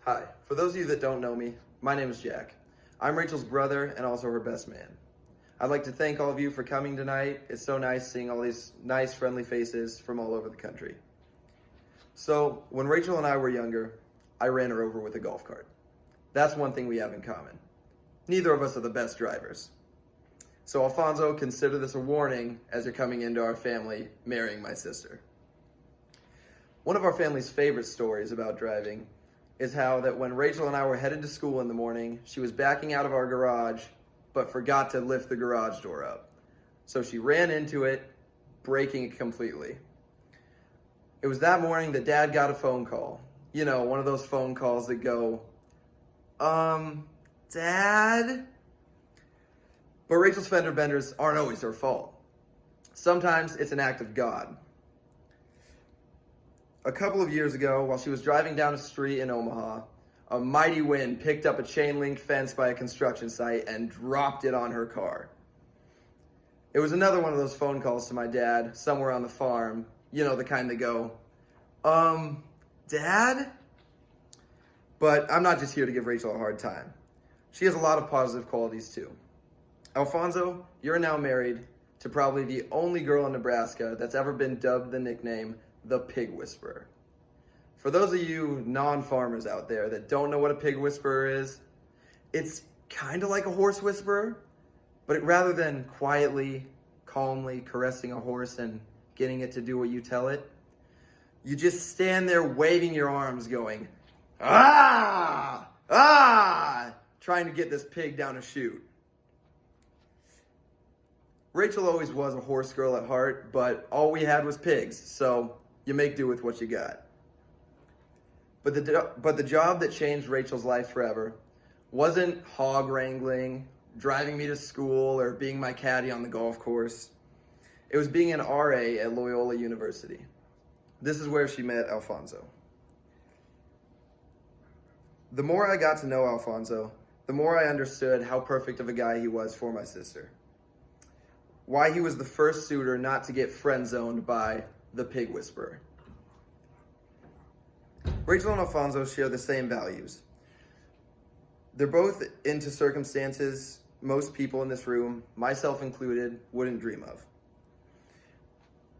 Hi, for those of you that don't know me, my name is Jack. I'm Rachel's brother and also her best man. I'd like to thank all of you for coming tonight. It's so nice seeing all these nice, friendly faces from all over the country. So, when Rachel and I were younger, I ran her over with a golf cart. That's one thing we have in common. Neither of us are the best drivers. So, Alfonso, consider this a warning as you're coming into our family marrying my sister. One of our family's favorite stories about driving is how that when Rachel and I were headed to school in the morning, she was backing out of our garage, but forgot to lift the garage door up. So she ran into it, breaking it completely. It was that morning that Dad got a phone call. You know, one of those phone calls that go, Dad? But Rachel's fender benders aren't always her fault. Sometimes it's an act of God. A couple of years ago, while she was driving down a street in Omaha, a mighty wind picked up a chain link fence by a construction site and dropped it on her car. It was another one of those phone calls to my dad somewhere on the farm, you know, the kind that go, Dad? But I'm not just here to give Rachel a hard time. She has a lot of positive qualities too. Alfonso, you're now married to probably the only girl in Nebraska that's ever been dubbed the nickname the Pig Whisperer. For those of you non-farmers out there that don't know what a pig whisperer is, it's kind of like a horse whisperer, but rather than quietly, calmly caressing a horse and getting it to do what you tell it, you just stand there waving your arms going, ah, ah, trying to get this pig down a chute. Rachel always was a horse girl at heart, but all we had was pigs, so you make do with what you got. But the job that changed Rachel's life forever wasn't hog wrangling, driving me to school, or being my caddy on the golf course. It was being an RA at Loyola University. This is where she met Alfonso. The more I got to know Alfonso, the more I understood how perfect of a guy he was for my sister. Why he was the first suitor not to get friend-zoned by the Pig Whisperer. Rachel and Alfonso share the same values. They're both into circumstances most people in this room, myself included, wouldn't dream of.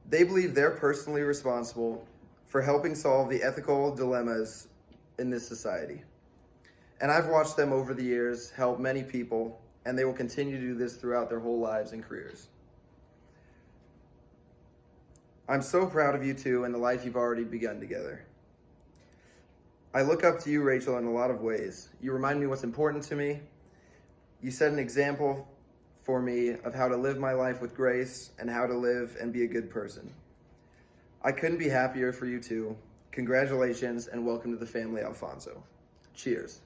They believe they're personally responsible for helping solve the ethical dilemmas in this society. And I've watched them over the years help many people, and they will continue to do this throughout their whole lives and careers. I'm so proud of you two and the life you've already begun together. I look up to you, Rachel, in a lot of ways. You remind me what's important to me. You set an example for me of how to live my life with grace and how to live and be a good person. I couldn't be happier for you two. Congratulations and welcome to the family, Alfonso. Cheers.